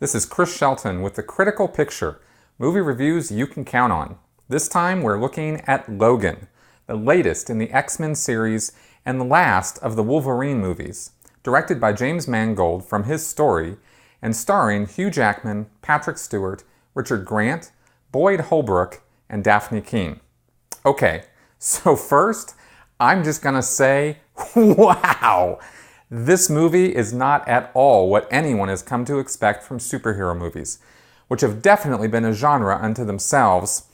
This is Chris Shelton with the Critical Picture, movie reviews you can count on. This time we're looking at Logan, the latest in the X-Men series and the last of the Wolverine movies, directed by James Mangold from his story and starring Hugh Jackman, Patrick Stewart, Richard Grant, Boyd Holbrook, and Dafne Keen. Okay, so first, I'm just gonna say, wow! This movie is not at all what anyone has come to expect from superhero movies, which have definitely been a genre unto themselves,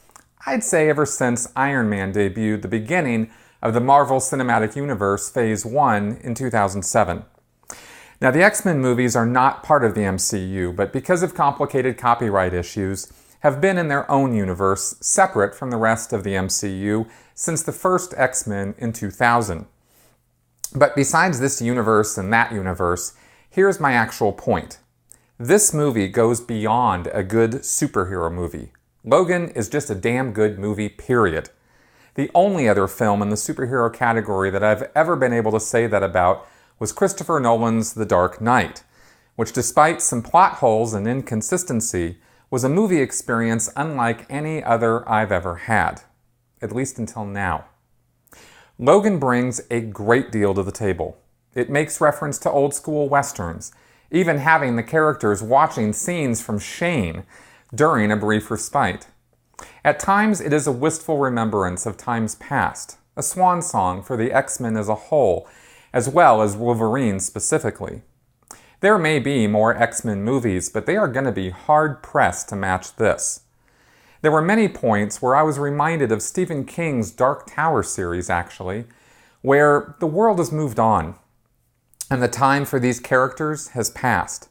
I'd say ever since Iron Man debuted the beginning of the Marvel Cinematic Universe Phase 1 in 2007. Now, the X-Men movies are not part of the MCU, but because of complicated copyright issues, have been in their own universe, separate from the rest of the MCU, since the first X-Men in 2000. But besides this universe and that universe, here's my actual point. This movie goes beyond a good superhero movie. Logan is just a damn good movie, period. The only other film in the superhero category that I've ever been able to say that about was Christopher Nolan's The Dark Knight, which despite some plot holes and inconsistency, was a movie experience unlike any other I've ever had, at least until now. Logan brings a great deal to the table. It makes reference to old school westerns, even having the characters watching scenes from Shane during a brief respite. At times, it is a wistful remembrance of times past, a swan song for the X-Men as a whole, as well as Wolverine specifically. There may be more X-Men movies, but they are going to be hard-pressed to match this. There were many points where I was reminded of Stephen King's Dark Tower series, actually, where the world has moved on, and the time for these characters has passed.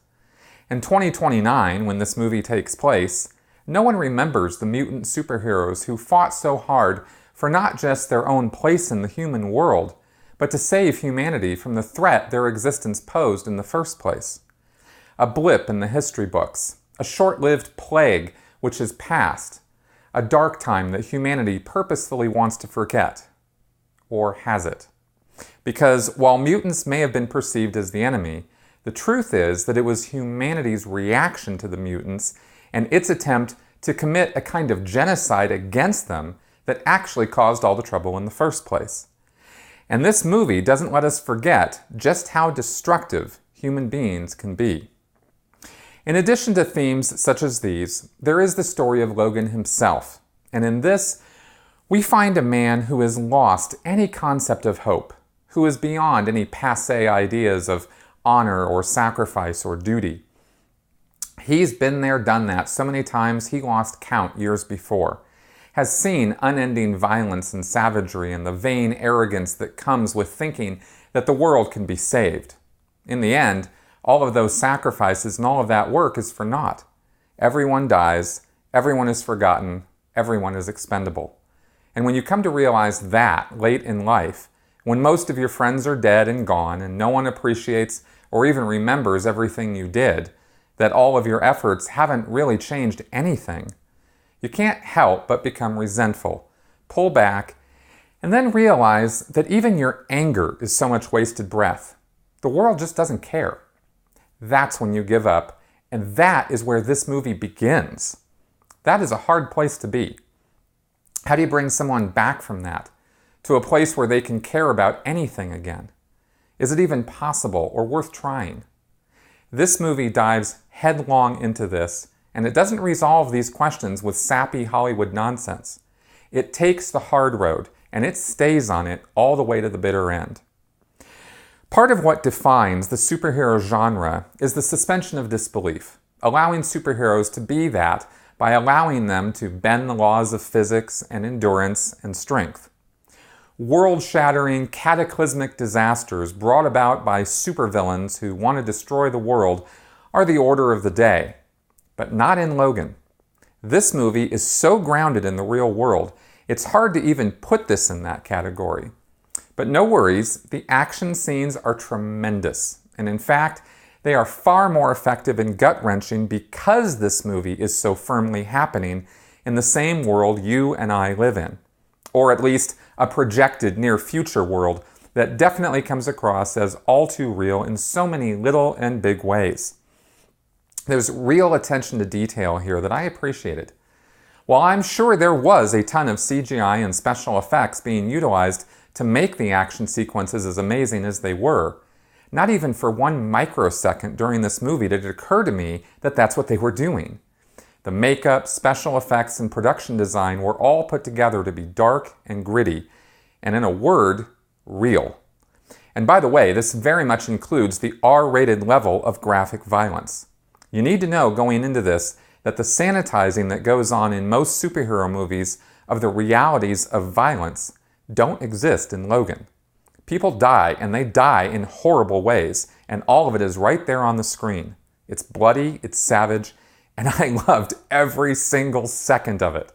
In 2029, when this movie takes place, no one remembers the mutant superheroes who fought so hard for not just their own place in the human world, but to save humanity from the threat their existence posed in the first place. A blip in the history books, a short-lived plague which has passed, a dark time that humanity purposefully wants to forget. Or has it? Because while mutants may have been perceived as the enemy, the truth is that it was humanity's reaction to the mutants and its attempt to commit a kind of genocide against them that actually caused all the trouble in the first place. And this movie doesn't let us forget just how destructive human beings can be. In addition to themes such as these, there is the story of Logan himself, and in this, we find a man who has lost any concept of hope, who is beyond any passé ideas of honor or sacrifice or duty. He's been there, done that so many times he lost count years before, has seen unending violence and savagery and the vain arrogance that comes with thinking that the world can be saved. In the end, all of those sacrifices and all of that work is for naught. Everyone dies, everyone is forgotten, everyone is expendable. And when you come to realize that late in life, when most of your friends are dead and gone and no one appreciates or even remembers everything you did, that all of your efforts haven't really changed anything, you can't help but become resentful, pull back, and then realize that even your anger is so much wasted breath. The world just doesn't care. That's when you give up, and that is where this movie begins. That is a hard place to be. How do you bring someone back from that to a place where they can care about anything again? Is it even possible or worth trying? This movie dives headlong into this, and it doesn't resolve these questions with sappy Hollywood nonsense. It takes the hard road, and it stays on it all the way to the bitter end. Part of what defines the superhero genre is the suspension of disbelief, allowing superheroes to be that by allowing them to bend the laws of physics and endurance and strength. World-shattering, cataclysmic disasters brought about by supervillains who want to destroy the world are the order of the day, but not in Logan. This movie is so grounded in the real world, it's hard to even put this in that category. But no worries, the action scenes are tremendous, and in fact, they are far more effective and gut-wrenching because this movie is so firmly happening in the same world you and I live in, or at least a projected near-future world that definitely comes across as all too real in so many little and big ways. There's real attention to detail here that I appreciated. While I'm sure there was a ton of CGI and special effects being utilized to make the action sequences as amazing as they were, not even for 1 microsecond during this movie did it occur to me that that's what they were doing. The makeup, special effects, and production design were all put together to be dark and gritty, and in a word, real. And by the way, this very much includes the R-rated level of graphic violence. You need to know going into this that the sanitizing that goes on in most superhero movies of the realities of violence don't exist in Logan. People die, and they die in horrible ways, and all of it is right there on the screen. It's bloody, it's savage, and I loved every single second of it.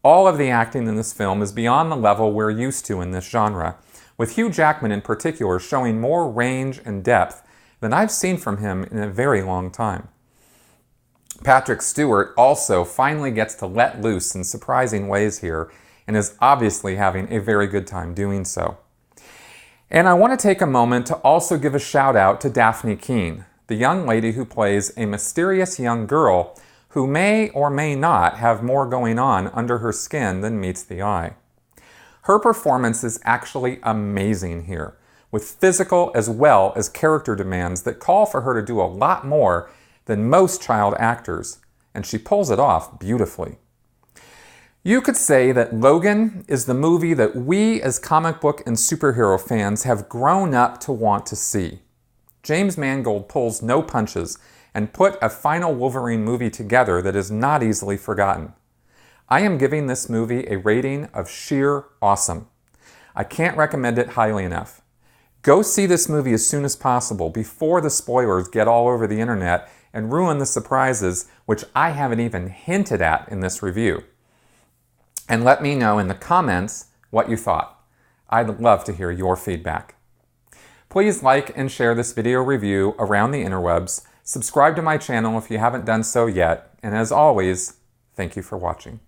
All of the acting in this film is beyond the level we're used to in this genre, with Hugh Jackman in particular showing more range and depth than I've seen from him in a very long time. Patrick Stewart also finally gets to let loose in surprising ways here, and is obviously having a very good time doing so. And I want to take a moment to also give a shout out to Dafne Keen, the young lady who plays a mysterious young girl who may or may not have more going on under her skin than meets the eye. Her performance is actually amazing here, with physical as well as character demands that call for her to do a lot more than most child actors, and she pulls it off beautifully. You could say that Logan is the movie that we as comic book and superhero fans have grown up to want to see. James Mangold pulls no punches and put a final Wolverine movie together that is not easily forgotten. I am giving this movie a rating of sheer awesome. I can't recommend it highly enough. Go see this movie as soon as possible before the spoilers get all over the internet and ruin the surprises which I haven't even hinted at in this review. And let me know in the comments what you thought. I'd love to hear your feedback. Please like and share this video review around the interwebs, subscribe to my channel if you haven't done so yet, and as always, thank you for watching.